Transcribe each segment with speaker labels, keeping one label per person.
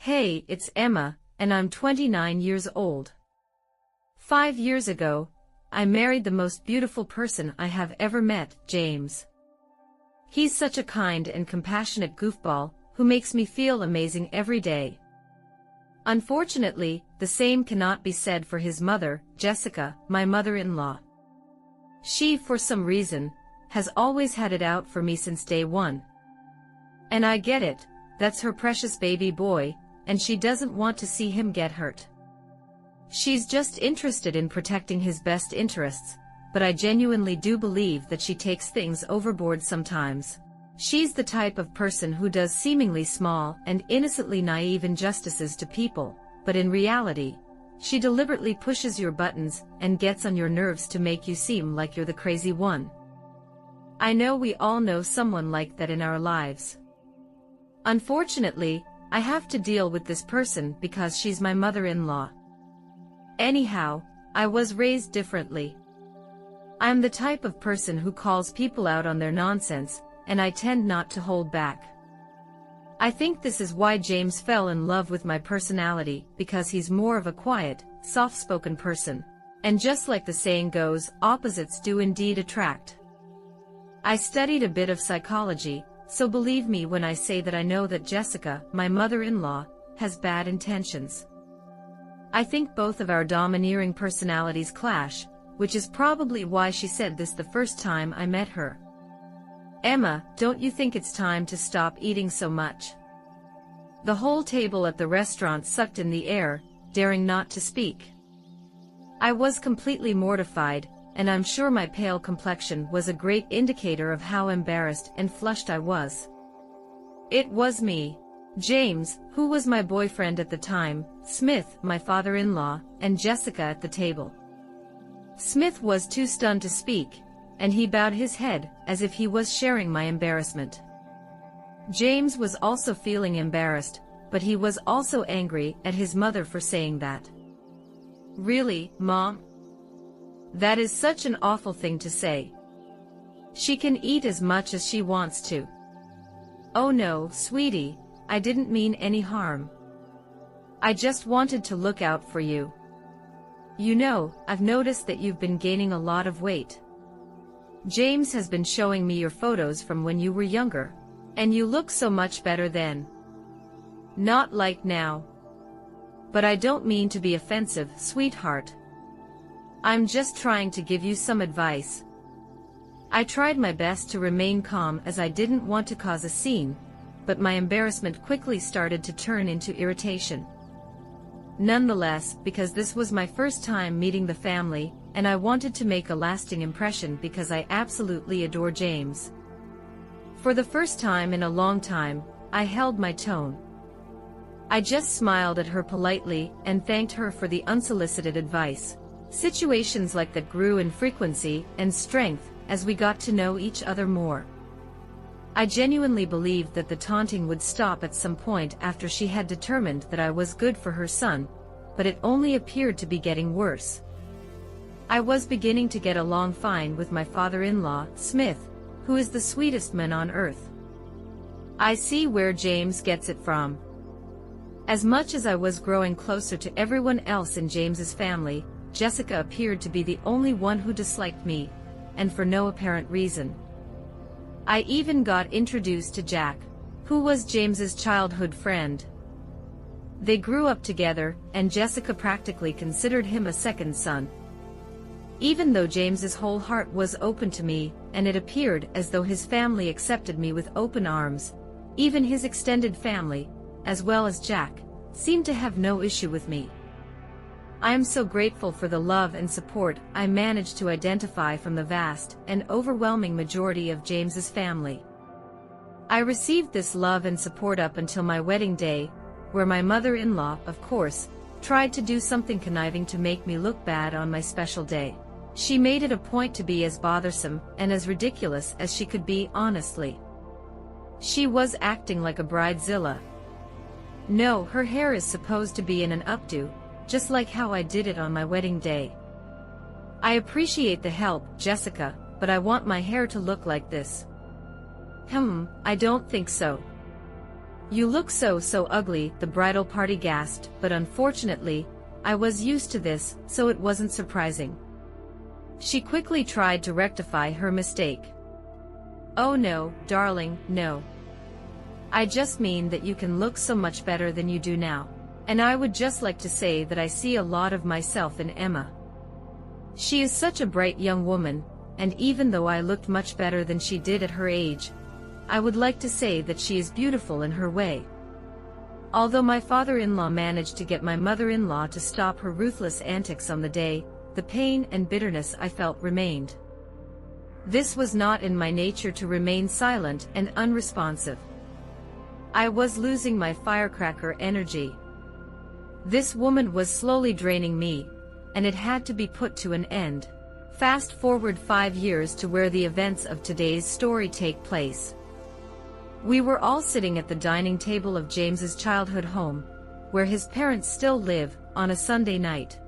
Speaker 1: Hey, it's Emma, and I'm 29 years old. 5 years ago, I married the most beautiful person I have ever met, James. He's such a kind and compassionate goofball, who makes me feel amazing every day. Unfortunately, the same cannot be said for his mother, Jessica, my mother-in-law. She, for some reason, has always had it out for me since day one. And I get it, that's her precious baby boy, and she doesn't want to see him get hurt. She's just interested in protecting his best interests, but I genuinely do believe that she takes things overboard sometimes. She's the type of person who does seemingly small and innocently naive injustices to people, but in reality, she deliberately pushes your buttons and gets on your nerves to make you seem like you're the crazy one. I know we all know someone like that in our lives. Unfortunately, I have to deal with this person because she's my mother-in-law. Anyhow, I was raised differently. I'm the type of person who calls people out on their nonsense, and I tend not to hold back. I think this is why James fell in love with my personality, because he's more of a quiet, soft-spoken person. And just like the saying goes, opposites do indeed attract. I studied a bit of psychology, so believe me when I say that I know that Jessica, my mother-in-law, has bad intentions. I think both of our domineering personalities clash, which is probably why she said this the first time I met her. Emma, don't you think it's time to stop eating so much? The whole table at the restaurant sucked in the air, daring not to speak. I was completely mortified, and I'm sure my pale complexion was a great indicator of how embarrassed and flushed I was. It was me, James, who was my boyfriend at the time, Smith, my father-in-law, and Jessica at the table. Smith was too stunned to speak, and he bowed his head, as if he was sharing my embarrassment. James was also feeling embarrassed, but he was also angry at his mother for saying that. Really, Mom? That is such an awful thing to say. She can eat as much as she wants to. Oh no, sweetie, I didn't mean any harm. I just wanted to look out for you. You know, I've noticed that you've been gaining a lot of weight. James has been showing me your photos from when you were younger, and you look so much better then. Not like now. But I don't mean to be offensive, sweetheart. I'm just trying to give you some advice. I tried my best to remain calm as I didn't want to cause a scene, but my embarrassment quickly started to turn into irritation. Nonetheless, because this was my first time meeting the family, and I wanted to make a lasting impression because I absolutely adore James. For the first time in a long time, I held my tone. I just smiled at her politely and thanked her for the unsolicited advice. Situations like that grew in frequency and strength as we got to know each other more. I genuinely believed that the taunting would stop at some point after she had determined that I was good for her son, but it only appeared to be getting worse. I was beginning to get along fine with my father-in-law, Smith, who is the sweetest man on earth. I see where James gets it from. As much as I was growing closer to everyone else in James's family, Jessica appeared to be the only one who disliked me, and for no apparent reason. I even got introduced to Jack, who was James's childhood friend. They grew up together, and Jessica practically considered him a second son. Even though James's whole heart was open to me, and it appeared as though his family accepted me with open arms, even his extended family, as well as Jack, seemed to have no issue with me. I am so grateful for the love and support I managed to identify from the vast and overwhelming majority of James's family. I received this love and support up until my wedding day, where my mother-in-law, of course, tried to do something conniving to make me look bad on my special day. She made it a point to be as bothersome and as ridiculous as she could be, honestly. She was acting like a bridezilla. No, her hair is supposed to be in an updo, just like how I did it on my wedding day. I appreciate the help, Jessica, but I want my hair to look like this. I don't think so. You look so ugly, the bridal party gasped, but unfortunately, I was used to this, so it wasn't surprising. She quickly tried to rectify her mistake. Oh no, darling, no. I just mean that you can look so much better than you do now. And I would just like to say that I see a lot of myself in Emma. She is such a bright young woman, and even though I looked much better than she did at her age, I would like to say that she is beautiful in her way. Although my father-in-law managed to get my mother-in-law to stop her ruthless antics on the day, the pain and bitterness I felt remained. This was not in my nature to remain silent and unresponsive. I was losing my firecracker energy. This woman was slowly draining me, and it had to be put to an end. Fast forward 5 years to where the events of today's story take place. We were all sitting at the dining table of James's childhood home, where his parents still live, on a Sunday night.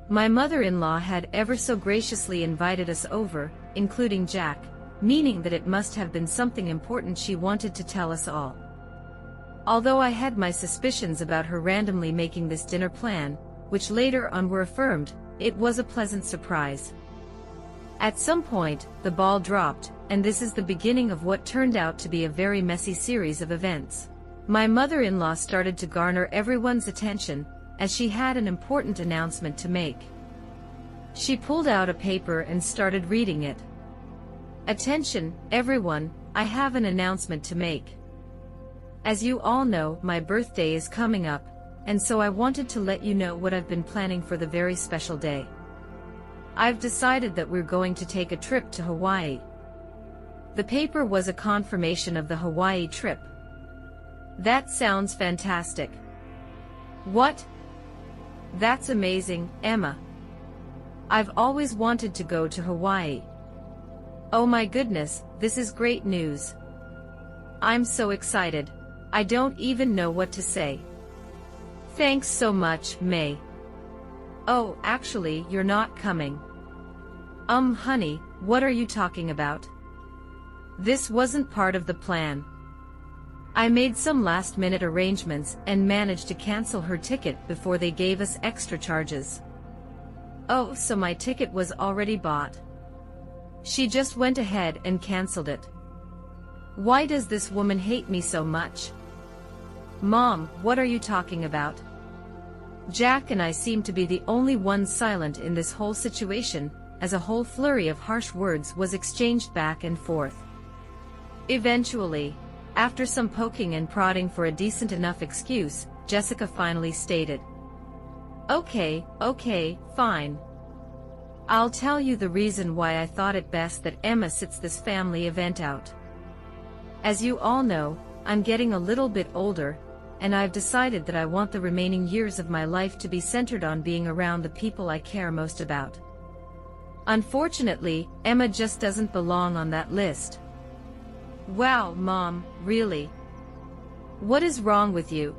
Speaker 1: My mother-in-law had ever so graciously invited us over, including Jack, meaning that it must have been something important she wanted to tell us all. Although I had my suspicions about her randomly making this dinner plan, which later on were affirmed, it was a pleasant surprise. At some point, the ball dropped, and this is the beginning of what turned out to be a very messy series of events. My mother-in-law started to garner everyone's attention, as she had an important announcement to make. She pulled out a paper and started reading it. Attention, everyone, I have an announcement to make. As you all know, my birthday is coming up, and so I wanted to let you know what I've been planning for the very special day. I've decided that we're going to take a trip to Hawaii. The paper was a confirmation of the Hawaii trip. That sounds fantastic. What? That's amazing, Emma. I've always wanted to go to Hawaii. Oh my goodness, this is great news. I'm so excited. I don't even know what to say. Thanks so much, May. Oh, actually, you're not coming. Honey, what are you talking about? This wasn't part of the plan. I made some last-minute arrangements and managed to cancel her ticket before they gave us extra charges. Oh, so my ticket was already bought. She just went ahead and canceled it. Why does this woman hate me so much? Mom, what are you talking about? Jack and I seem to be the only ones silent in this whole situation, as a whole flurry of harsh words was exchanged back and forth. Eventually, after some poking and prodding for a decent enough excuse, Jessica finally stated, Okay, fine. I'll tell you the reason why I thought it best that Emma sits this family event out. As you all know, I'm getting a little bit older, and I've decided that I want the remaining years of my life to be centered on being around the people I care most about. Unfortunately, Emma just doesn't belong on that list. Wow, Mom, really? What is wrong with you?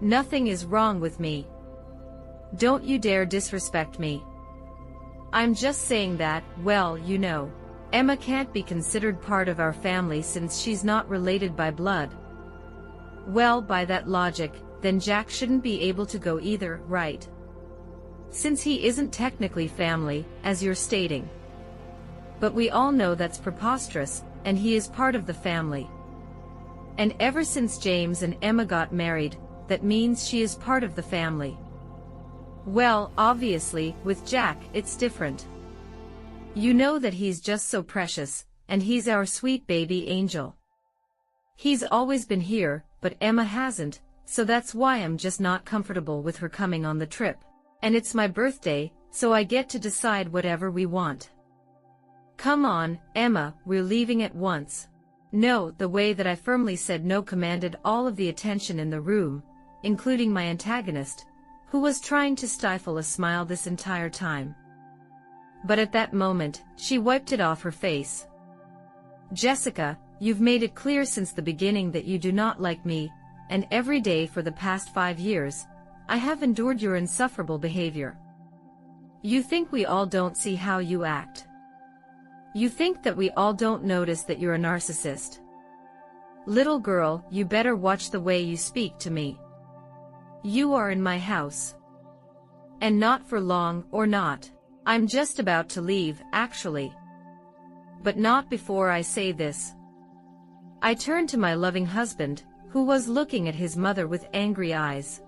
Speaker 1: Nothing is wrong with me. Don't you dare disrespect me. I'm just saying that, well, you know, Emma can't be considered part of our family since she's not related by blood. Well, by that logic, then Jack shouldn't be able to go either, right? Since he isn't technically family, as you're stating. But we all know that's preposterous, and he is part of the family. And ever since James and Emma got married, that means she is part of the family. Well, obviously, with Jack, it's different. You know that he's just so precious, and he's our sweet baby angel. He's always been here, but Emma hasn't, so that's why I'm just not comfortable with her coming on the trip. And it's my birthday, so I get to decide whatever we want. Come on, Emma, we're leaving at once. No, the way that I firmly said no commanded all of the attention in the room, including my antagonist, who was trying to stifle a smile this entire time. But at that moment, she wiped it off her face. Jessica, you've made it clear since the beginning that you do not like me, and every day for the past 5 years, I have endured your insufferable behavior. You think we all don't see how you act. You think that we all don't notice that you're a narcissist. Little girl, you better watch the way you speak to me. You are in my house. And not for long, or not. I'm just about to leave, actually. But not before I say this. I turned to my loving husband, who was looking at his mother with angry eyes.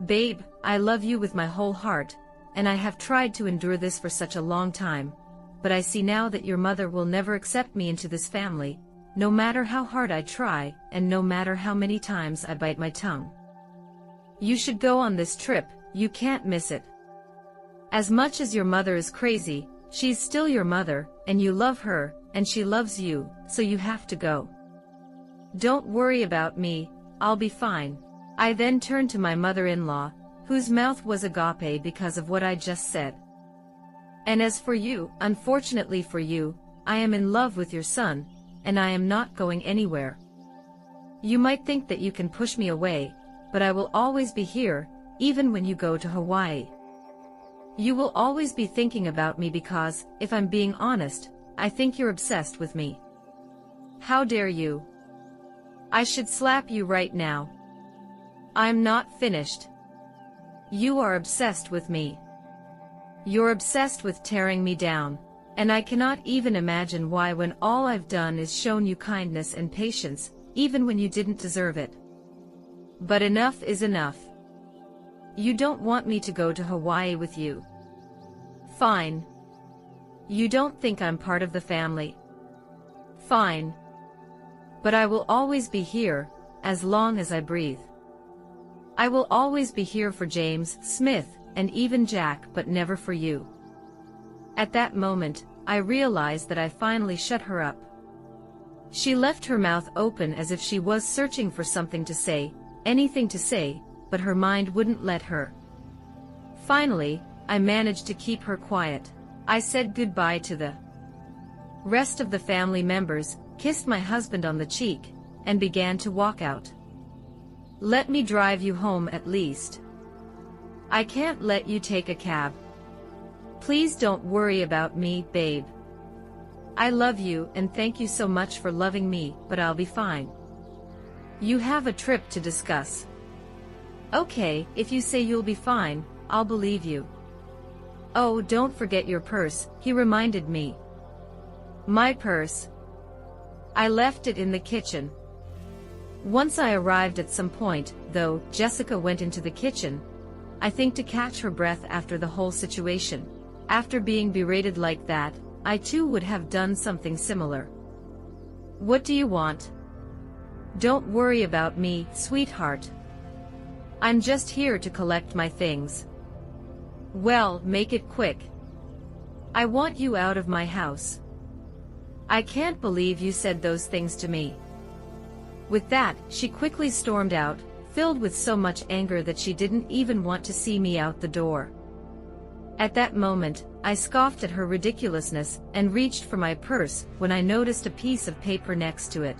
Speaker 1: Babe, I love you with my whole heart, and I have tried to endure this for such a long time, but I see now that your mother will never accept me into this family, no matter how hard I try, and no matter how many times I bite my tongue. You should go on this trip, you can't miss it. As much as your mother is crazy, she's still your mother, and you love her, and she loves you, so you have to go. Don't worry about me, I'll be fine. I then turned to my mother-in-law, whose mouth was agape because of what I just said. And as for you, unfortunately for you, I am in love with your son, and I am not going anywhere. You might think that you can push me away, but I will always be here, even when you go to Hawaii. You will always be thinking about me because, if I'm being honest, I think you're obsessed with me. How dare you? I should slap you right now. I'm not finished. You are obsessed with me. You're obsessed with tearing me down, and I cannot even imagine why when all I've done is shown you kindness and patience, even when you didn't deserve it. But enough is enough. You don't want me to go to Hawaii with you. Fine. You don't think I'm part of the family. Fine. But I will always be here, as long as I breathe. I will always be here for James, Smith, and even Jack, but never for you. At that moment, I realized that I finally shut her up. She left her mouth open as if she was searching for something to say, anything to say, but her mind wouldn't let her. Finally, I managed to keep her quiet. I said goodbye to the rest of the family members, kissed my husband on the cheek, and began to walk out. Let me drive you home at least. I can't let you take a cab. Please don't worry about me, babe. I love you and thank you so much for loving me, but I'll be fine. You have a trip to discuss. Okay, if you say you'll be fine, I'll believe you. Oh, don't forget your purse, he reminded me. My purse. I left it in the kitchen. Once I arrived at some point, though, Jessica went into the kitchen, I think to catch her breath after the whole situation. After being berated like that, I too would have done something similar. What do you want? Don't worry about me, sweetheart. I'm just here to collect my things. Well, make it quick. I want you out of my house. I can't believe you said those things to me. With that, she quickly stormed out, filled with so much anger that she didn't even want to see me out the door. At that moment, I scoffed at her ridiculousness and reached for my purse when I noticed a piece of paper next to it.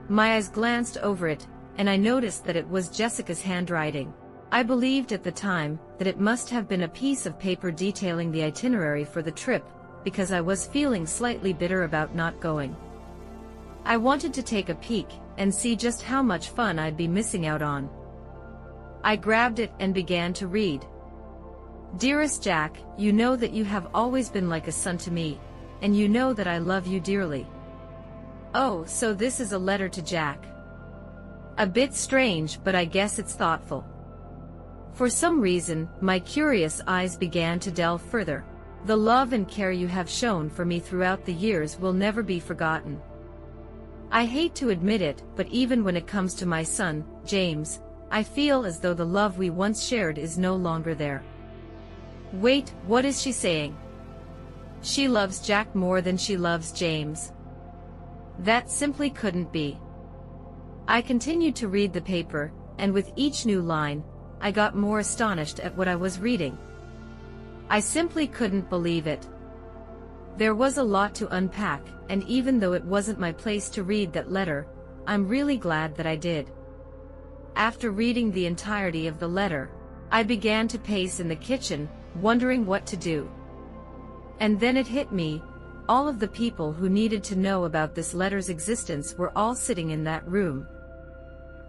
Speaker 1: My eyes glanced over it, and I noticed that it was Jessica's handwriting. I believed at the time that it must have been a piece of paper detailing the itinerary for the trip, because I was feeling slightly bitter about not going. I wanted to take a peek and see just how much fun I'd be missing out on. I grabbed it and began to read. Dearest Jack, you know that you have always been like a son to me, and you know that I love you dearly. Oh, so this is a letter to Jack. A bit strange, but I guess it's thoughtful. For some reason, my curious eyes began to delve further. The love and care you have shown for me throughout the years will never be forgotten. I hate to admit it, but even when it comes to my son, James, I feel as though the love we once shared is no longer there. Wait, what is she saying? She loves Jack more than she loves James. That simply couldn't be. I continued to read the paper, and with each new line, I got more astonished at what I was reading. I simply couldn't believe it. There was a lot to unpack, and even though it wasn't my place to read that letter, I'm really glad that I did. After reading the entirety of the letter, I began to pace in the kitchen, wondering what to do. And then it hit me, all of the people who needed to know about this letter's existence were all sitting in that room.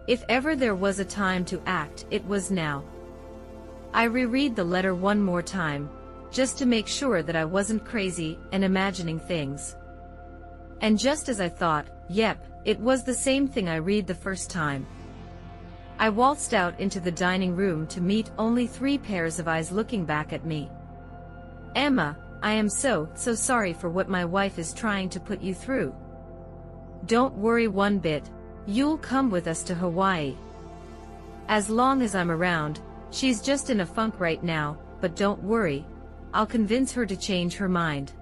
Speaker 1: If ever there was a time to act, it was now. I reread the letter one more time, just to make sure that I wasn't crazy and imagining things. And just as I thought, yep, it was the same thing I read the first time. I waltzed out into the dining room to meet only 3 pairs of eyes looking back at me. Emma, I am so sorry for what my wife is trying to put you through. Don't worry one bit, you'll come with us to Hawaii. As long as I'm around, she's just in a funk right now, but don't worry, I'll convince her to change her mind.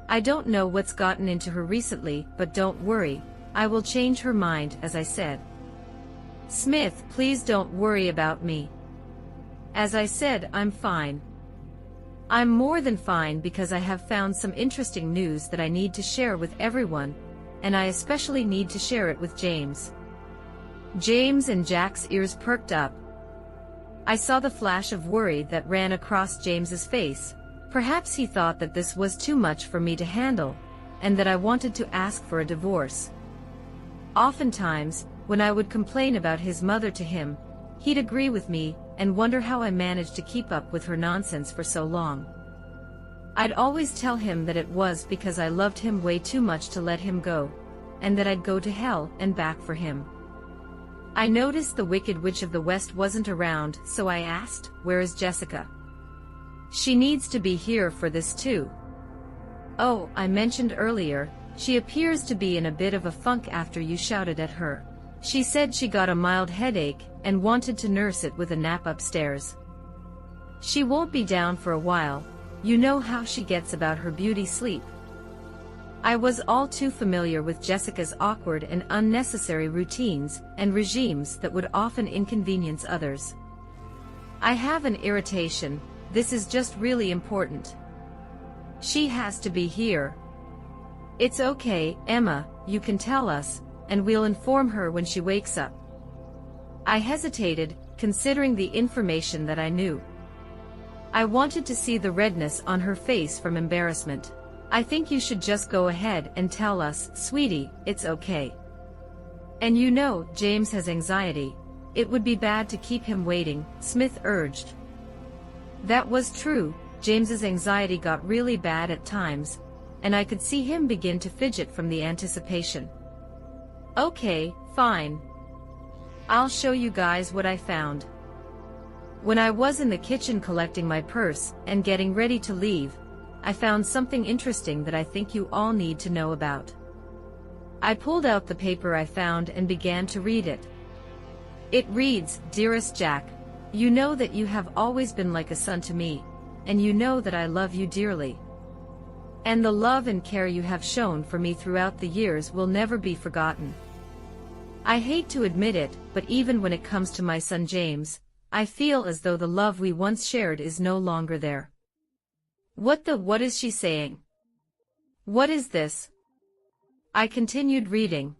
Speaker 1: I don't know what's gotten into her recently, but don't worry, I will change her mind, as I said. Smith, please don't worry about me. As I said, I'm fine. I'm more than fine because I have found some interesting news that I need to share with everyone, and I especially need to share it with James. James and Jack's ears perked up. I saw the flash of worry that ran across James's face. Perhaps he thought that this was too much for me to handle, and that I wanted to ask for a divorce. Oftentimes, when I would complain about his mother to him, he'd agree with me and wonder how I managed to keep up with her nonsense for so long. I'd always tell him that it was because I loved him way too much to let him go, and that I'd go to hell and back for him. I noticed the Wicked Witch of the West wasn't around, so I asked, "Where is Jessica? She needs to be here for this too." "Oh, I mentioned earlier, she appears to be in a bit of a funk after you shouted at her. She said she got a mild headache and wanted to nurse it with a nap upstairs. She won't be down for a while, you know how she gets about her beauty sleep." I was all too familiar with Jessica's awkward and unnecessary routines and regimes that would often inconvenience others. "I have an irritation, this is just really important. She has to be here." "It's okay, Emma, you can tell us, and we'll inform her when she wakes up." I hesitated, considering the information that I knew. I wanted to see the redness on her face from embarrassment. "I think you should just go ahead and tell us, sweetie, it's okay. And you know, James has anxiety. It would be bad to keep him waiting," Smith urged. That was true, James's anxiety got really bad at times, and I could see him begin to fidget from the anticipation. "Okay, fine. I'll show you guys what I found." When I was in the kitchen collecting my purse and getting ready to leave, I found something interesting that I think you all need to know about. I pulled out the paper I found and began to read it. It reads, "Dearest Jack, you know that you have always been like a son to me, and you know that I love you dearly. And the love and care you have shown for me throughout the years will never be forgotten. I hate to admit it, but even when it comes to my son James, I feel as though the love we once shared is no longer there." What is she saying? What is this? I continued reading.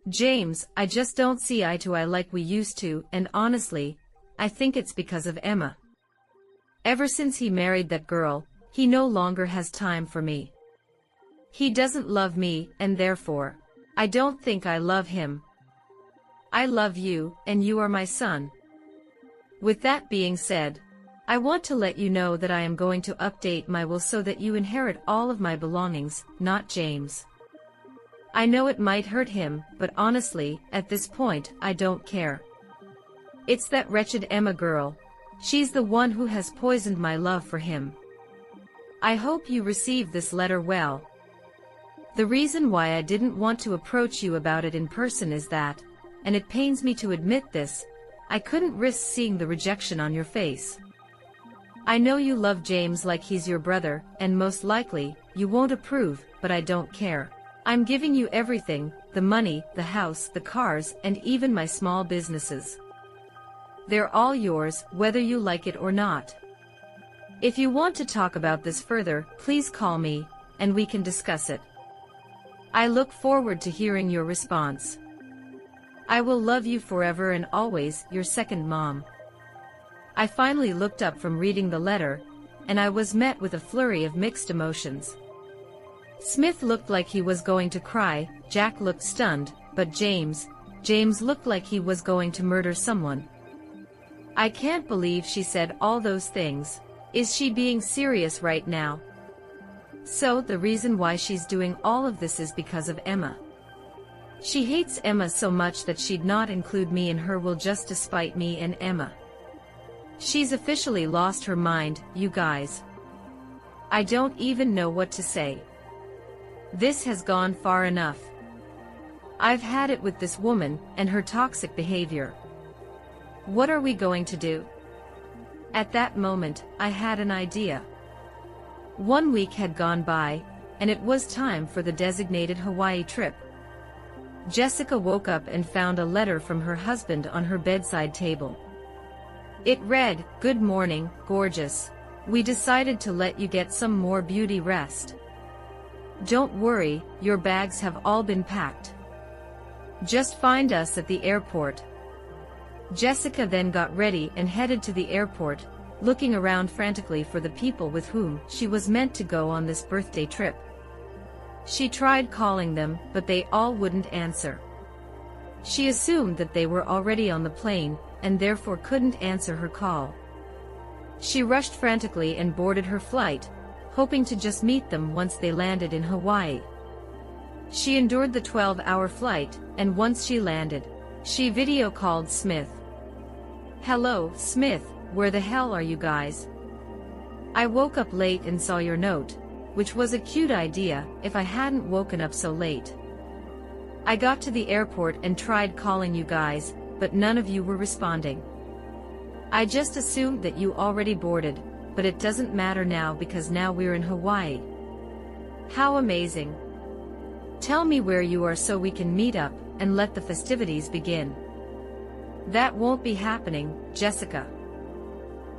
Speaker 1: "James, I just don't see eye to eye like we used to, and honestly, I think it's because of Emma. Ever since he married that girl, he no longer has time for me. He doesn't love me, and therefore, I don't think I love him. I love you, and you are my son. With that being said, I want to let you know that I am going to update my will so that you inherit all of my belongings, not James. I know it might hurt him, but honestly, at this point, I don't care. It's that wretched Emma girl. She's the one who has poisoned my love for him. I hope you receive this letter well. The reason why I didn't want to approach you about it in person is that, and it pains me to admit this, I couldn't risk seeing the rejection on your face. I know you love James like he's your brother, and most likely, you won't approve, but I don't care. I'm giving you everything, the money, the house, the cars, and even my small businesses. They're all yours, whether you like it or not. If you want to talk about this further, please call me, and we can discuss it. I look forward to hearing your response. I will love you forever and always, your second mom." I finally looked up from reading the letter, and I was met with a flurry of mixed emotions. Smith looked like he was going to cry, Jack looked stunned, but James looked like he was going to murder someone. I can't believe she said all those things. Is she being serious right now? So the reason why she's doing all of this is because of Emma. She hates Emma so much that she'd not include me in her will just to spite me and Emma. She's officially lost her mind, you guys. I don't even know what to say. This has gone far enough. I've had it with this woman and her toxic behavior. What are we going to do? At that moment, I had an idea. 1 week had gone by, and it was time for the designated Hawaii trip. Jessica woke up and found a letter from her husband on her bedside table. It read, "Good morning, gorgeous. We decided to let you get some more beauty rest. Don't worry, your bags have all been packed. Just find us at the airport." Jessica then got ready and headed to the airport, looking around frantically for the people with whom she was meant to go on this birthday trip. She tried calling them, but they all wouldn't answer. She assumed that they were already on the plane, and therefore couldn't answer her call. She rushed frantically and boarded her flight, hoping to just meet them once they landed in Hawaii. She endured the 12-hour flight, and once she landed, she video called Smith. "Hello, Smith, where the hell are you guys? I woke up late and saw your note, which was a cute idea if I hadn't woken up so late. I got to the airport and tried calling you guys, but none of you were responding. I just assumed that you already boarded, but it doesn't matter now because now we're in Hawaii. How amazing. Tell me where you are so we can meet up and let the festivities begin." "That won't be happening, Jessica."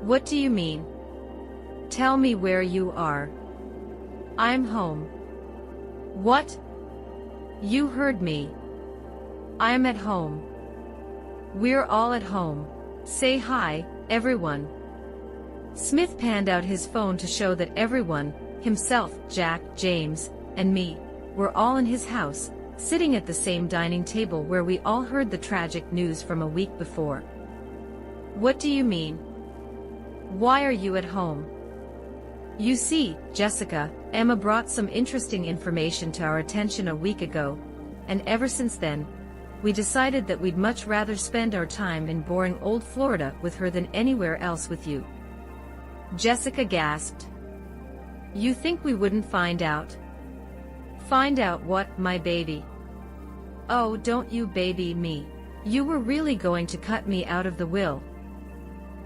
Speaker 1: "What do you mean? Tell me where you are." "I'm home." "What? You heard me. I'm at home. We're all at home. Say hi, everyone." Smith panned out his phone to show that everyone, himself, Jack, James, and me, were all in his house, sitting at the same dining table where we all heard the tragic news from a week before. "What do you mean? Why are you at home?" "You see, Jessica, Emma brought some interesting information to our attention a week ago, and ever since then, we decided that we'd much rather spend our time in boring old Florida with her than anywhere else with you." Jessica gasped. "You think we wouldn't find out?" "Find out what, my baby?" "Oh, don't you baby me. You were really going to cut me out of the will."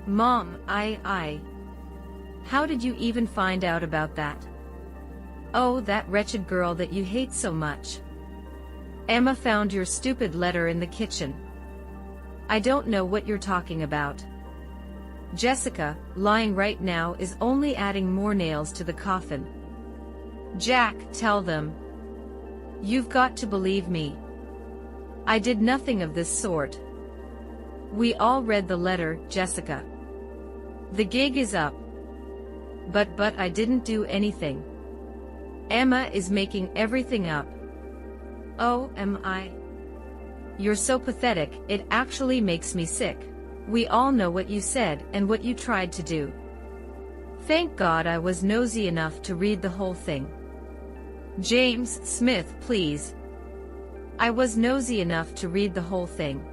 Speaker 1: "Mom, How did you even find out about that?" "Oh, that wretched girl that you hate so much. Emma found your stupid letter in the kitchen." "I don't know what you're talking about." Jessica, lying right now is only adding more nails to the coffin. "Jack, tell them. You've got to believe me. I did nothing of this sort." "We all read the letter, Jessica. The gig is up." But I didn't do anything. Emma is making everything up." "Oh, am I? You're so pathetic, it actually makes me sick. We all know what you said and what you tried to do. Thank God I was nosy enough to read the whole thing." "James, Smith, please." "I was nosy enough to read the whole thing."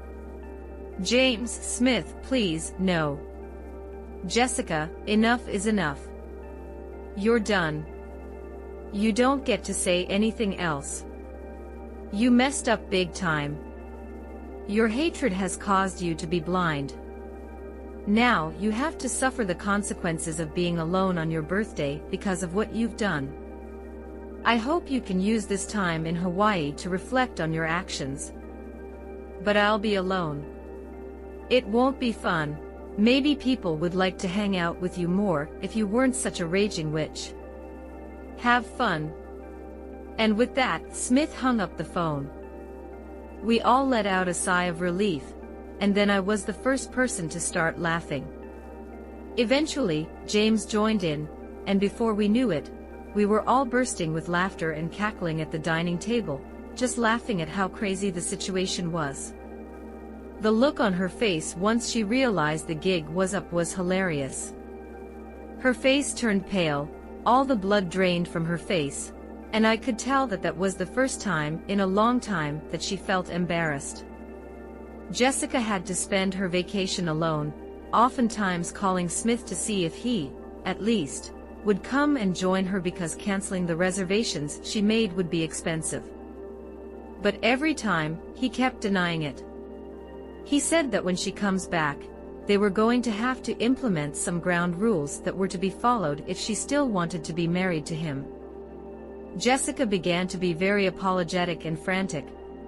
Speaker 1: "James, Smith, please, no." "Jessica, enough is enough. You're done. You don't get to say anything else. You messed up big time. Your hatred has caused you to be blind. Now you have to suffer the consequences of being alone on your birthday because of what you've done. I hope you can use this time in Hawaii to reflect on your actions. But I'll be alone. It won't be fun. Maybe people would like to hang out with you more if you weren't such a raging witch. Have fun." And with that, Smith hung up the phone. We all let out a sigh of relief, and then I was the first person to start laughing. Eventually, James joined in, and before we knew it, we were all bursting with laughter and cackling at the dining table, just laughing at how crazy the situation was. The look on her face once she realized the gig was up was hilarious. Her face turned pale, all the blood drained from her face, and I could tell that that was the first time in a long time that she felt embarrassed. Jessica had to spend her vacation alone, oftentimes calling Smith to see if he, at least, would come and join her because canceling the reservations she made would be expensive. But every time, he kept denying it. He said that when she comes back, they were going to have to implement some ground rules that were to be followed if she still wanted to be married to him. Jessica began to be very apologetic and frantic,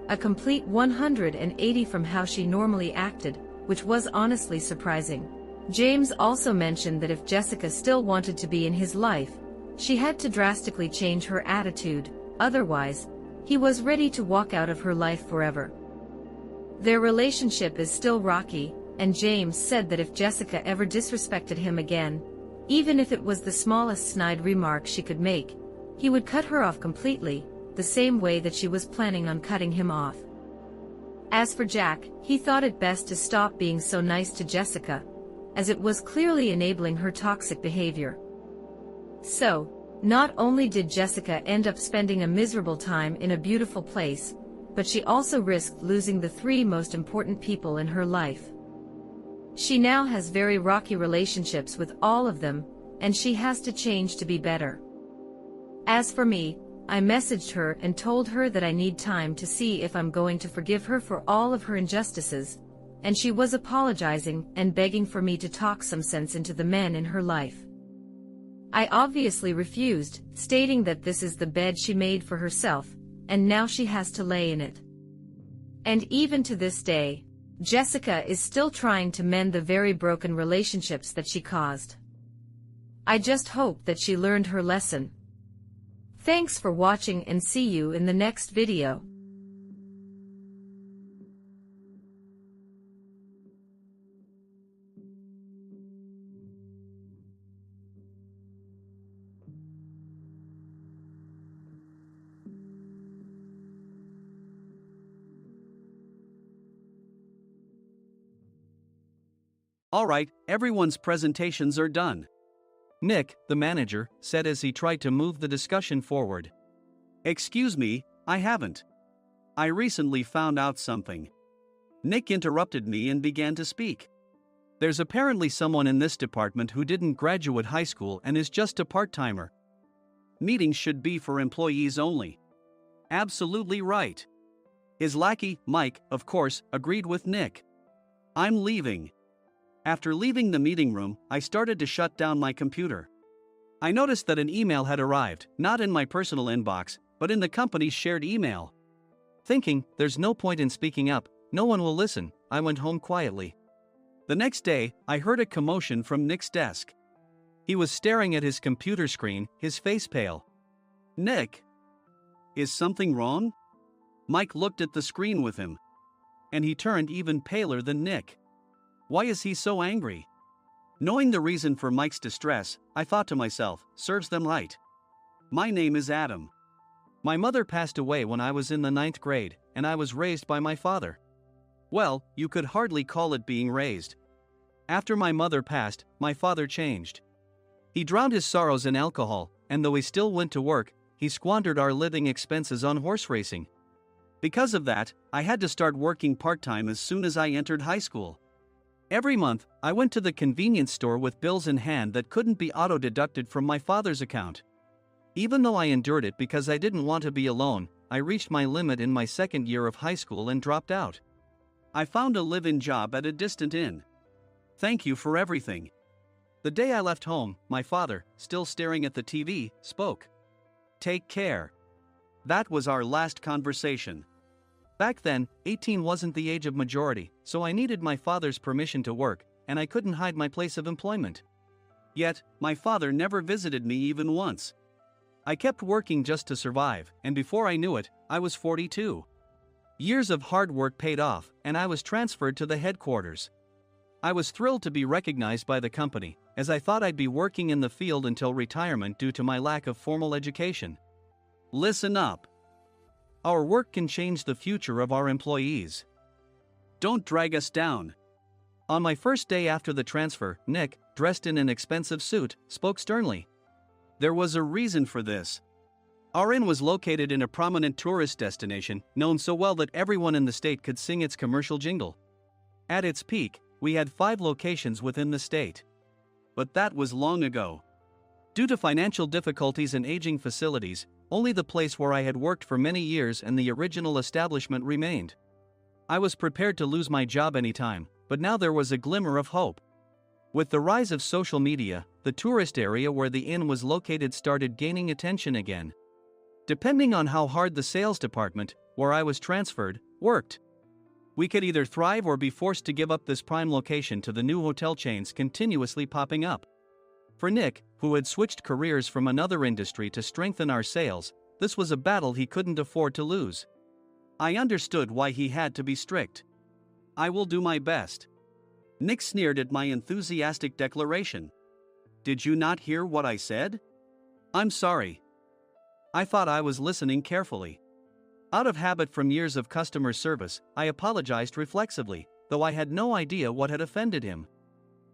Speaker 1: a complete 180 from how she normally acted, which was honestly surprising. James also mentioned that if Jessica still wanted to be in his life, she had to drastically change her attitude, otherwise, he was ready to walk out of her life forever. Their relationship is still rocky, and James said that if Jessica ever disrespected him again, even if it was the smallest snide remark she could make, he would cut her off completely, the same way that she was planning on cutting him off. As for Jack, he thought it best to stop being so nice to Jessica, as it was clearly enabling her toxic behavior. So, not only did Jessica end up spending a miserable time in a beautiful place, but she also risked losing the three most important people in her life. She now has very rocky relationships with all of them, and she has to change to be better. As for me, I messaged her and told her that I need time to see if I'm going to forgive her for all of her injustices, and she was apologizing and begging for me to talk some sense into the men in her life. I obviously refused, stating that this is the bed she made for herself, and now she has to lay in it. And even to this day, Jessica is still trying to mend the very broken relationships that she caused. I just hope that she learned her lesson. Thanks for watching and see you in the next video.
Speaker 2: Alright, everyone's presentations are done. Nick, the manager, said as he tried to move the discussion forward. Excuse me, I haven't. I recently found out something. Nick interrupted me and began to speak. There's apparently someone in this department who didn't graduate high school and is just a part-timer. Meetings should be for employees only. Absolutely right. His lackey, Mike, of course, agreed with Nick. I'm leaving. After leaving the meeting room, I started to shut down my computer. I noticed that an email had arrived, not in my personal inbox, but in the company's shared email. Thinking, there's no point in speaking up, no one will listen, I went home quietly. The next day, I heard a commotion from Nick's desk. He was staring at his computer screen, his face pale. Nick? Is something wrong? Mike looked at the screen with him. And he turned even paler than Nick. Why is he so angry? Knowing the reason for Mike's distress, I thought to myself, serves them right. My name is Adam. My mother passed away when I was in the 9th grade, and I was raised by my father. Well, you could hardly call it being raised. After my mother passed, my father changed. He drowned his sorrows in alcohol, and though he still went to work, he squandered our living expenses on horse racing. Because of that, I had to start working part-time as soon as I entered high school. Every month, I went to the convenience store with bills in hand that couldn't be auto-deducted from my father's account. Even though I endured it because I didn't want to be alone, I reached my limit in my second year of high school and dropped out. I found a live-in job at a distant inn. Thank you for everything. The day I left home, my father, still staring at the TV, spoke. Take care. That was our last conversation. Back then, 18 wasn't the age of majority, so I needed my father's permission to work, and I couldn't hide my place of employment. Yet, my father never visited me even once. I kept working just to survive, and before I knew it, I was 42. Years of hard work paid off, and I was transferred to the headquarters. I was thrilled to be recognized by the company, as I thought I'd be working in the field until retirement due to my lack of formal education. Listen up. Our work can change the future of our employees. Don't drag us down. On my first day after the transfer, Nick, dressed in an expensive suit, spoke sternly. There was a reason for this. Our inn was located in a prominent tourist destination, known so well that everyone in the state could sing its commercial jingle. At its peak, we had 5 locations within the state. But that was long ago. Due to financial difficulties and aging facilities, only the place where I had worked for many years and the original establishment remained. I was prepared to lose my job anytime, but now there was a glimmer of hope. With the rise of social media, the tourist area where the inn was located started gaining attention again. Depending on how hard the sales department, where I was transferred, worked, we could either thrive or be forced to give up this prime location to the new hotel chains continuously popping up. For Nick, who had switched careers from another industry to strengthen our sales, this was a battle he couldn't afford to lose. I understood why he had to be strict. I will do my best. Nick sneered at my enthusiastic declaration. Did you not hear what I said? I'm sorry. I thought I was listening carefully. Out of habit from years of customer service, I apologized reflexively, though I had no idea what had offended him.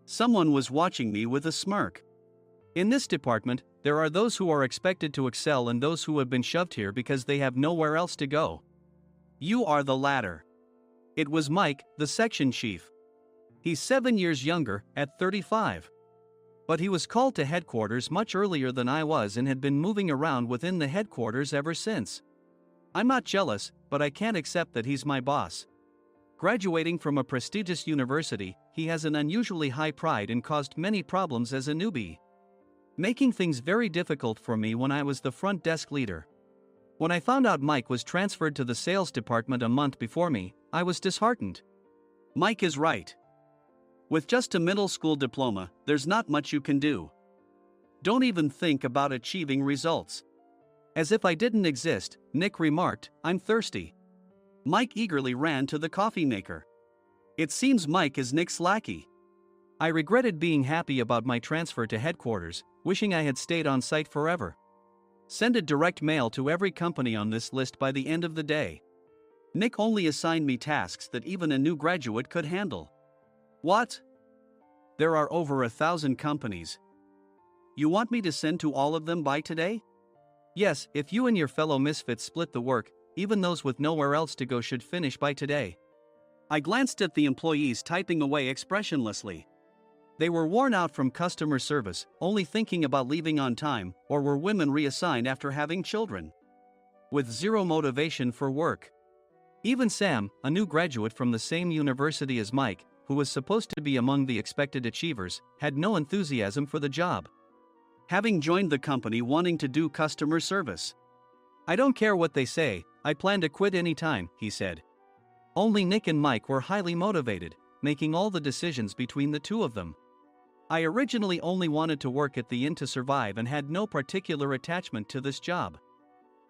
Speaker 2: Someone was watching me with a smirk. In this department, there are those who are expected to excel and those who have been shoved here because they have nowhere else to go. You are the latter. It was Mike, the section chief. He's 7 years younger, at 35. But he was called to headquarters much earlier than I was and had been moving around within the headquarters ever since. I'm not jealous, but I can't accept that he's my boss. Graduating from a prestigious university, he has an unusually high pride and caused many problems as a newbie, making things very difficult for me when I was the front desk leader. When I found out Mike was transferred to the sales department a month before me, I was disheartened. Mike is right. With just a middle school diploma, there's not much you can do. Don't even think about achieving results. As if I didn't exist, Nick remarked, I'm thirsty. Mike eagerly ran to the coffee maker. It seems Mike is Nick's lackey. I regretted being happy about my transfer to headquarters, wishing I had stayed on site forever. Send a direct mail to every company on this list by the end of the day. Nick only assigned me tasks that even a new graduate could handle. What? There are over 1,000 companies. You want me to send to all of them by today? Yes, if you and your fellow misfits split the work, even those with nowhere else to go should finish by today. I glanced at the employees typing away expressionlessly. They were worn out from customer service, only thinking about leaving on time, or were women reassigned after having children, with zero motivation for work. Even Sam, a new graduate from the same university as Mike, who was supposed to be among the expected achievers, had no enthusiasm for the job, having joined the company wanting to do customer service. I don't care what they say, I plan to quit anytime, he said. Only Nick and Mike were highly motivated, making all the decisions between the two of them. I originally only wanted to work at the inn to survive and had no particular attachment to this job.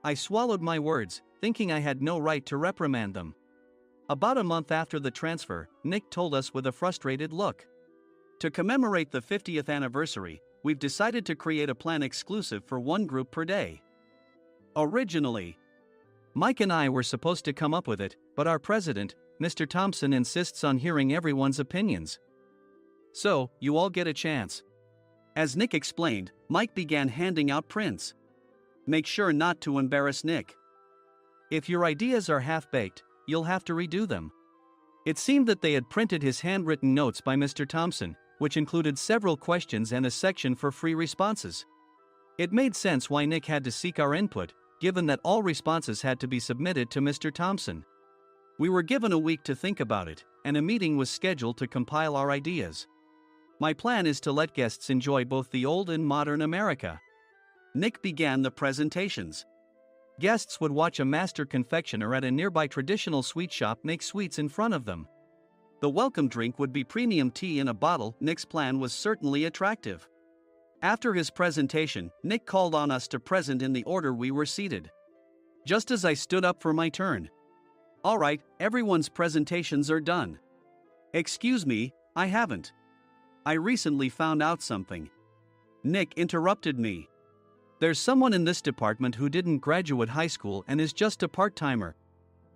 Speaker 2: I swallowed my words, thinking I had no right to reprimand them. About a month after the transfer, Nick told us with a frustrated look. To commemorate the 50th anniversary, we've decided to create a plan exclusive for one group per day. Originally, Mike and I were supposed to come up with it, but our president, Mr. Thompson, insists on hearing everyone's opinions. So, you all get a chance. As Nick explained, Mike began handing out prints. Make sure not to embarrass Nick. If your ideas are half-baked, you'll have to redo them. It seemed that they had printed his handwritten notes by Mr. Thompson, which included several questions and a section for free responses. It made sense why Nick had to seek our input, given that all responses had to be submitted to Mr. Thompson. We were given a week to think about it, and a meeting was scheduled to compile our ideas. My plan is to let guests enjoy both the old and modern America. Nick began the presentations. Guests would watch a master confectioner at a nearby traditional sweet shop make sweets in front of them. The welcome drink would be premium tea in a bottle. Nick's plan was certainly attractive. After his presentation, Nick called on us to present in the order we were seated. Just as I stood up for my turn. All right, everyone's presentations are done. Excuse me, I haven't. I recently found out something. Nick interrupted me. There's someone in this department who didn't graduate high school and is just a part-timer.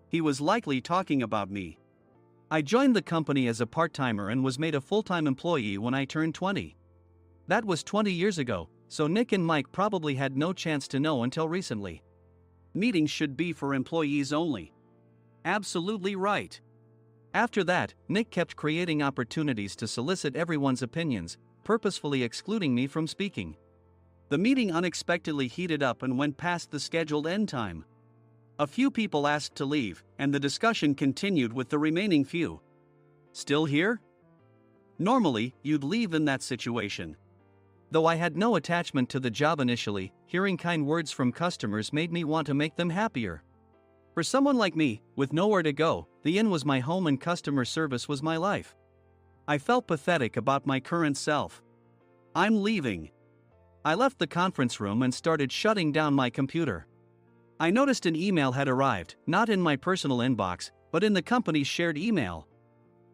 Speaker 2: He was likely talking about me. I joined the company as a part-timer and was made a full-time employee when I turned 20. That was 20 years ago, so Nick and Mike probably had no chance to know until recently. Meetings should be for employees only. Absolutely right. After that, Nick kept creating opportunities to solicit everyone's opinions, purposefully excluding me from speaking. The meeting unexpectedly heated up and went past the scheduled end time. A few people asked to leave, and the discussion continued with the remaining few. Still here? Normally, you'd leave in that situation. Though I had no attachment to the job initially, hearing kind words from customers made me want to make them happier. For someone like me, with nowhere to go, the inn was my home and customer service was my life. I felt pathetic about my current self. I'm leaving. I left the conference room and started shutting down my computer. I noticed an email had arrived, not in my personal inbox, but in the company's shared email.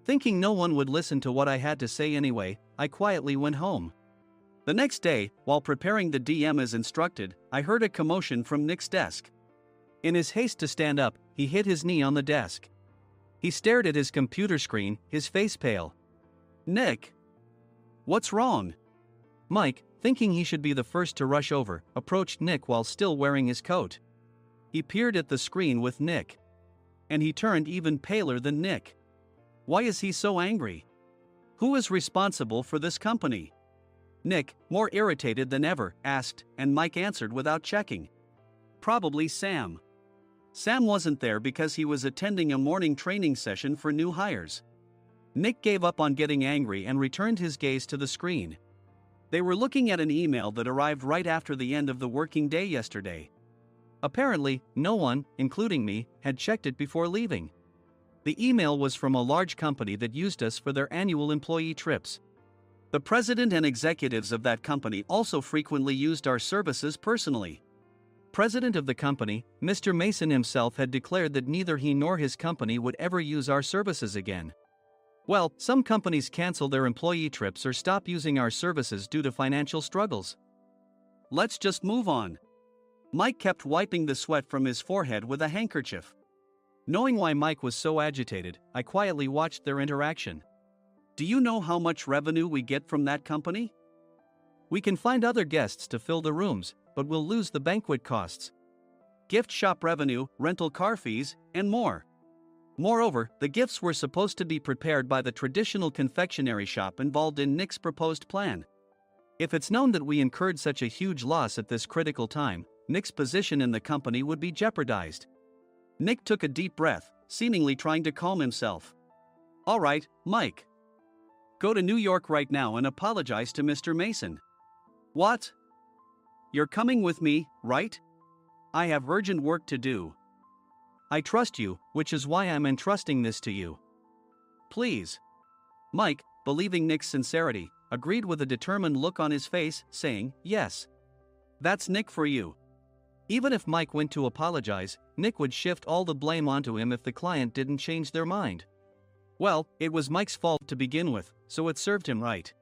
Speaker 2: Thinking no one would listen to what I had to say anyway, I quietly went home. The next day, while preparing the DM as instructed, I heard a commotion from Nick's desk. In his haste to stand up, he hit his knee on the desk. He stared at his computer screen, his face pale. Nick! What's wrong? Mike, thinking he should be the first to rush over, approached Nick while still wearing his coat. He peered at the screen with Nick. And he turned even paler than Nick. Why is he so angry? Who is responsible for this company? Nick, more irritated than ever, asked, and Mike answered without checking. Probably Sam. Sam wasn't there because he was attending a morning training session for new hires. Nick gave up on getting angry and returned his gaze to the screen. They were looking at an email that arrived right after the end of the working day yesterday. Apparently, no one, including me, had checked it before leaving. The email was from a large company that used us for their annual employee trips. The president and executives of that company also frequently used our services personally. President of the company, Mr. Mason himself had declared that neither he nor his company would ever use our services again. Well, some companies cancel their employee trips or stop using our services due to financial struggles. Let's just move on. Mike kept wiping the sweat from his forehead with a handkerchief. Knowing why Mike was so agitated, I quietly watched their interaction. Do you know how much revenue we get from that company? We can find other guests to fill the rooms, but we'll lose the banquet costs, gift shop revenue, rental car fees, and more. Moreover, the gifts were supposed to be prepared by the traditional confectionery shop involved in Nick's proposed plan. If it's known that we incurred such a huge loss at this critical time, Nick's position in the company would be jeopardized. Nick took a deep breath, seemingly trying to calm himself. All right, Mike. Go to New York right now and apologize to Mr. Mason. What? You're coming with me, right? I have urgent work to do. I trust you, which is why I'm entrusting this to you. Please. Mike, believing Nick's sincerity, agreed with a determined look on his face, saying, yes. That's Nick for you. Even if Mike went to apologize, Nick would shift all the blame onto him if the client didn't change their mind. Well, it was Mike's fault to begin with, so it served him right.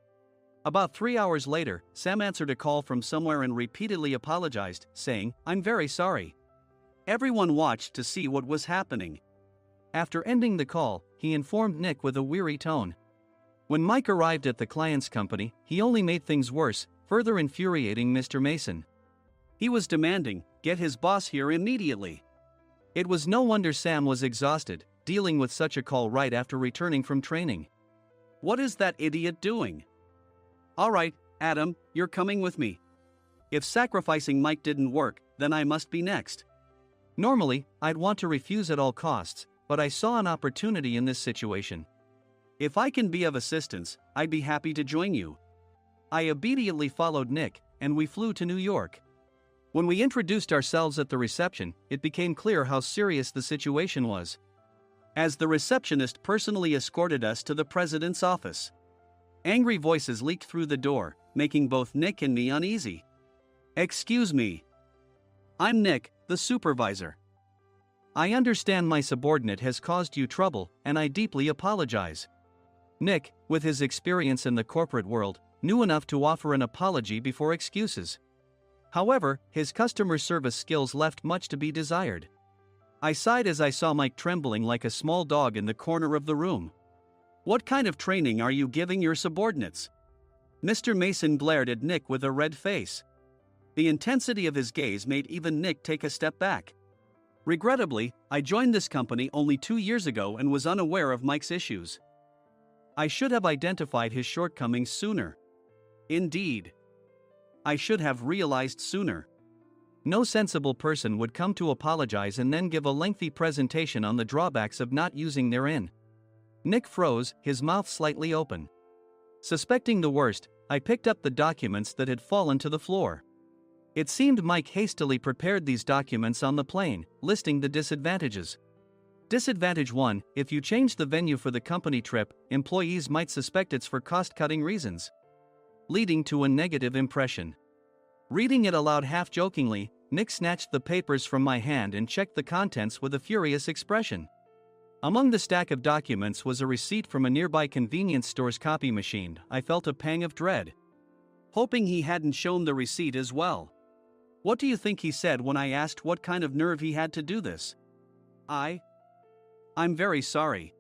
Speaker 2: About 3 hours later, Sam answered a call from somewhere and repeatedly apologized, saying, I'm very sorry. Everyone watched to see what was happening. After ending the call, he informed Nick with a weary tone. When Mike arrived at the client's company, he only made things worse, further infuriating Mr. Mason. He was demanding, get his boss here immediately. It was no wonder Sam was exhausted, dealing with such a call right after returning from training. What is that idiot doing? All right, Adam, you're coming with me. If sacrificing Mike didn't work, then I must be next. Normally, I'd want to refuse at all costs, but I saw an opportunity in this situation. If I can be of assistance, I'd be happy to join you. I obediently followed Nick, and we flew to New York. When we introduced ourselves at the reception, it became clear how serious the situation was, as the receptionist personally escorted us to the president's office. Angry voices leaked through the door, making both Nick and me uneasy. Excuse me. I'm Nick, the supervisor. I understand my subordinate has caused you trouble, and I deeply apologize. Nick, with his experience in the corporate world, knew enough to offer an apology before excuses. However, his customer service skills left much to be desired. I sighed as I saw Mike trembling like a small dog in the corner of the room. "What kind of training are you giving your subordinates?" Mr. Mason glared at Nick with a red face. The intensity of his gaze made even Nick take a step back. Regrettably, I joined this company only 2 years ago and was unaware of Mike's issues. I should have identified his shortcomings sooner. Indeed. I should have realized sooner. No sensible person would come to apologize and then give a lengthy presentation on the drawbacks of not using their in. Nick froze, his mouth slightly open. Suspecting the worst, I picked up the documents that had fallen to the floor. It seemed Mike hastily prepared these documents on the plane, listing the disadvantages. Disadvantage 1: if you change the venue for the company trip, employees might suspect it's for cost-cutting reasons, leading to a negative impression. Reading it aloud half-jokingly, Nick snatched the papers from my hand and checked the contents with a furious expression. Among the stack of documents was a receipt from a nearby convenience store's copy machine. I felt a pang of dread, hoping he hadn't shown the receipt as well. What do you think he said when I asked what kind of nerve he had to do this? I'm very sorry.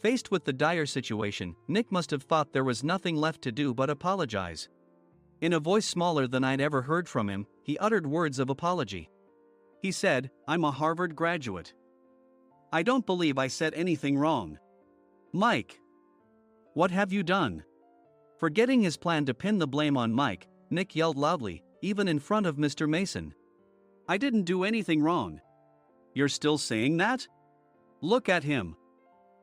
Speaker 2: Faced with the dire situation, Nick must have thought there was nothing left to do but apologize. In a voice smaller than I'd ever heard from him, he uttered words of apology. He said, "I'm a Harvard graduate. I don't believe I said anything wrong." "Mike, what have you done?" Forgetting his plan to pin the blame on Mike, Nick yelled loudly, even in front of Mr. Mason. "I didn't do anything wrong." "You're still saying that? Look at him."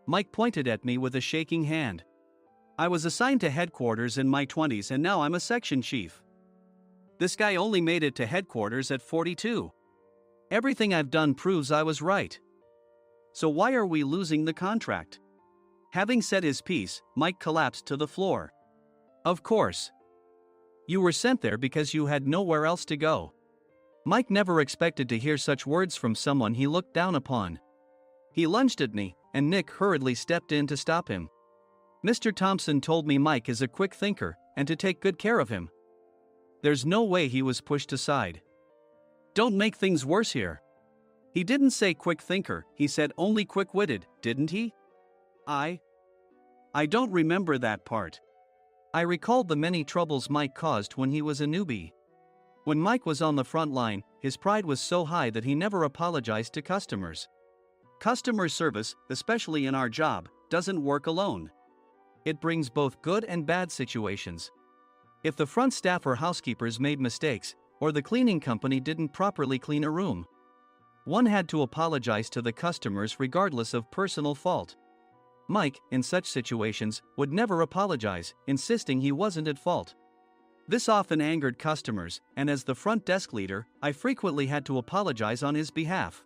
Speaker 2: Mike pointed at me with a shaking hand. "I was assigned to headquarters in my 20s and now I'm a section chief. This guy only made it to headquarters at 42. Everything I've done proves I was right. So why are we losing the contract?" Having said his piece, Mike collapsed to the floor. "Of course. You were sent there because you had nowhere else to go." Mike never expected to hear such words from someone he looked down upon. He lunged at me, and Nick hurriedly stepped in to stop him. "Mr. Thompson told me Mike is a quick thinker, and to take good care of him." There's no way he was pushed aside. "Don't make things worse here." "He didn't say quick thinker, he said only quick-witted, didn't he?" I don't remember that part." I recalled the many troubles Mike caused when he was a newbie. When Mike was on the front line, his pride was so high that he never apologized to customers. Customer service, especially in our job, doesn't work alone. It brings both good and bad situations. If the front staff or housekeepers made mistakes, or the cleaning company didn't properly clean a room, one had to apologize to the customers regardless of personal fault. Mike, in such situations, would never apologize, insisting he wasn't at fault. This often angered customers, and as the front desk leader, I frequently had to apologize on his behalf.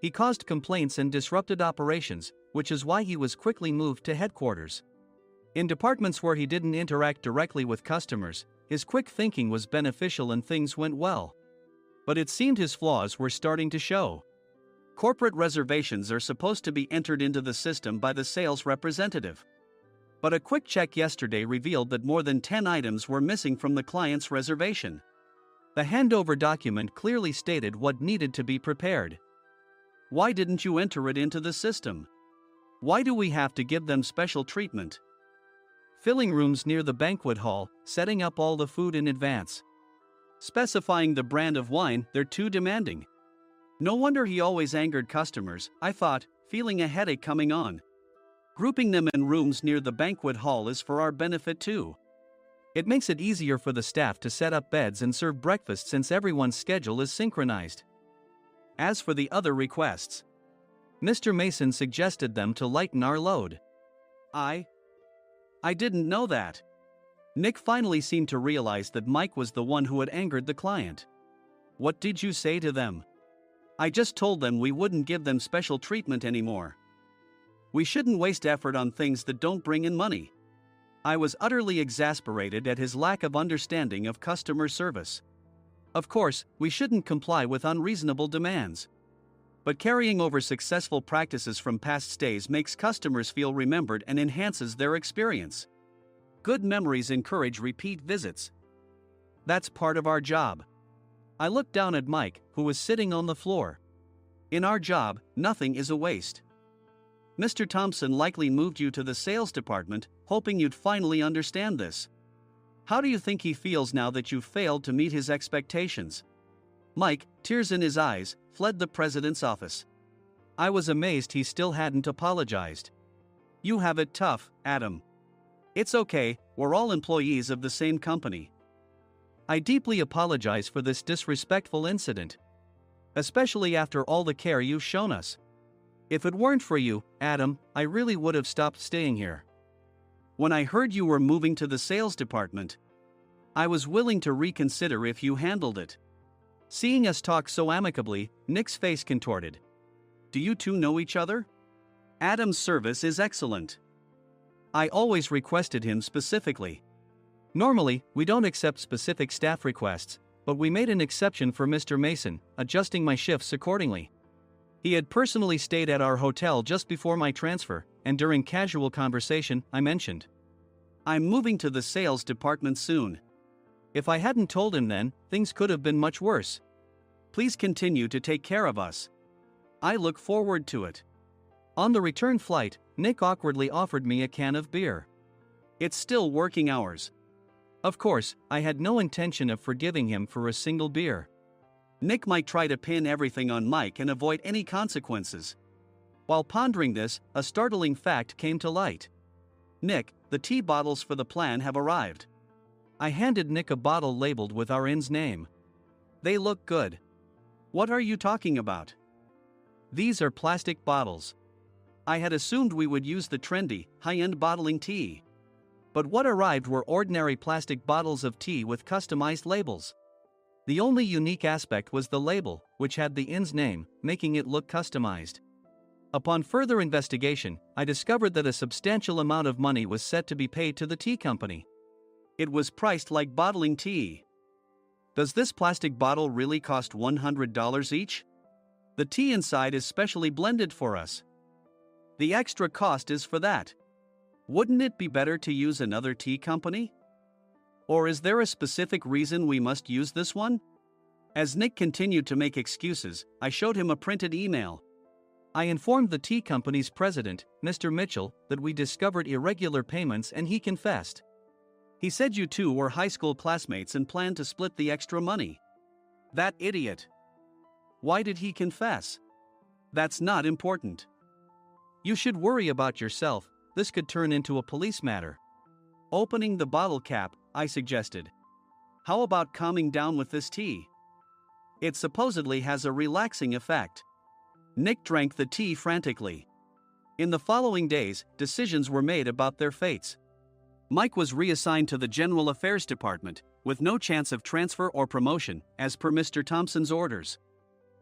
Speaker 2: He caused complaints and disrupted operations, which is why he was quickly moved to headquarters. In departments where he didn't interact directly with customers, his quick thinking was beneficial and things went well. But it seemed his flaws were starting to show. Corporate reservations are supposed to be entered into the system by the sales representative. But a quick check yesterday revealed that more than 10 items were missing from the client's reservation. The handover document clearly stated what needed to be prepared. Why didn't you enter it into the system? Why do we have to give them special treatment? Filling rooms near the banquet hall, setting up all the food in advance. Specifying the brand of wine, they're too demanding. No wonder he always angered customers, I thought, feeling a headache coming on. Grouping them in rooms near the banquet hall is for our benefit too. It makes it easier for the staff to set up beds and serve breakfast since everyone's schedule is synchronized. As for the other requests, Mr. Mason suggested them to lighten our load. I didn't know that. Nick finally seemed to realize that Mike was the one who had angered the client. What did you say to them? I just told them we wouldn't give them special treatment anymore. We shouldn't waste effort on things that don't bring in money. I was utterly exasperated at his lack of understanding of customer service. Of course, we shouldn't comply with unreasonable demands. But carrying over successful practices from past stays makes customers feel remembered and enhances their experience. Good memories encourage repeat visits. That's part of our job. I looked down at Mike, who was sitting on the floor. In our job, nothing is a waste. Mr. Thompson likely moved you to the sales department, hoping you'd finally understand this. How do you think he feels now that you've failed to meet his expectations? Mike, tears in his eyes, fled the president's office. I was amazed he still hadn't apologized. You have it tough, Adam. It's okay, we're all employees of the same company. I deeply apologize for this disrespectful incident. Especially after all the care you've shown us. If it weren't for you, Adam, I really would have stopped staying here. When I heard you were moving to the sales department, I was willing to reconsider if you handled it. Seeing us talk so amicably, Nick's face contorted. Do you two know each other? Adam's service is excellent. I always requested him specifically. Normally, we don't accept specific staff requests, but we made an exception for Mr. Mason, adjusting my shifts accordingly. He had personally stayed at our hotel just before my transfer, and during casual conversation, I mentioned, I'm moving to the sales department soon. If I hadn't told him then, things could have been much worse. Please continue to take care of us. I look forward to it. On the return flight, Nick awkwardly offered me a can of beer. It's still working hours. Of course, I had no intention of forgiving him for a single beer. Nick might try to pin everything on Mike and avoid any consequences. While pondering this, a startling fact came to light. Nick, the tea bottles for the plan have arrived. I handed Nick a bottle labeled with our inn's name. They look good. What are you talking about? These are plastic bottles. I had assumed we would use the trendy, high-end bottling tea. But what arrived were ordinary plastic bottles of tea with customized labels. The only unique aspect was the label, which had the inn's name, making it look customized. Upon further investigation, I discovered that a substantial amount of money was set to be paid to the tea company. It was priced like bottling tea. Does this plastic bottle really cost $100 each? The tea inside is specially blended for us. The extra cost is for that. Wouldn't it be better to use another tea company? Or is there a specific reason we must use this one? As Nick continued to make excuses, I showed him a printed email. I informed the tea company's president, Mr. Mitchell, that we discovered irregular payments and he confessed. He said you two were high school classmates and planned to split the extra money. That idiot. Why did he confess? That's not important. You should worry about yourself, this could turn into a police matter. Opening the bottle cap, I suggested. How about calming down with this tea? It supposedly has a relaxing effect. Nick drank the tea frantically. In the following days, decisions were made about their fates. Mike was reassigned to the General Affairs Department, with no chance of transfer or promotion, as per Mr. Thompson's orders.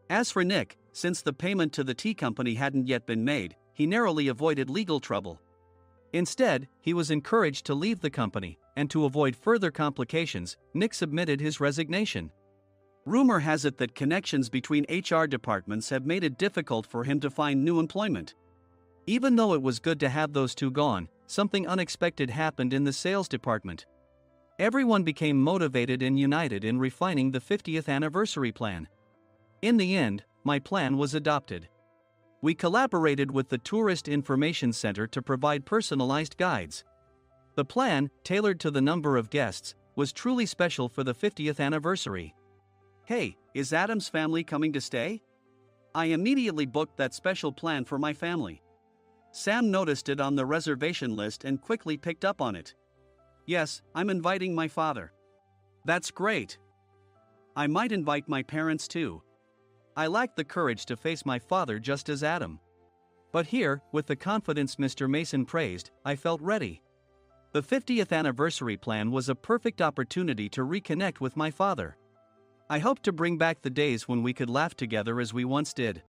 Speaker 2: As for Nick, since the payment to the tea company hadn't yet been made, he narrowly avoided legal trouble. Instead, he was encouraged to leave the company, and to avoid further complications, Nick submitted his resignation. Rumor has it that connections between HR departments have made it difficult for him to find new employment. Even though it was good to have those two gone, something unexpected happened in the sales department. Everyone became motivated and united in refining the 50th anniversary plan. In the end, my plan was adopted. We collaborated with the Tourist Information Center to provide personalized guides. The plan, tailored to the number of guests, was truly special for the 50th anniversary. Hey, is Adam's family coming to stay? I immediately booked that special plan for my family. Sam noticed it on the reservation list and quickly picked up on it. Yes, I'm inviting my father. That's great. I might invite my parents too. I lacked the courage to face my father just as Adam. But here, with the confidence Mr. Mason praised, I felt ready. The 50th anniversary plan was a perfect opportunity to reconnect with my father. I hoped to bring back the days when we could laugh together as we once did.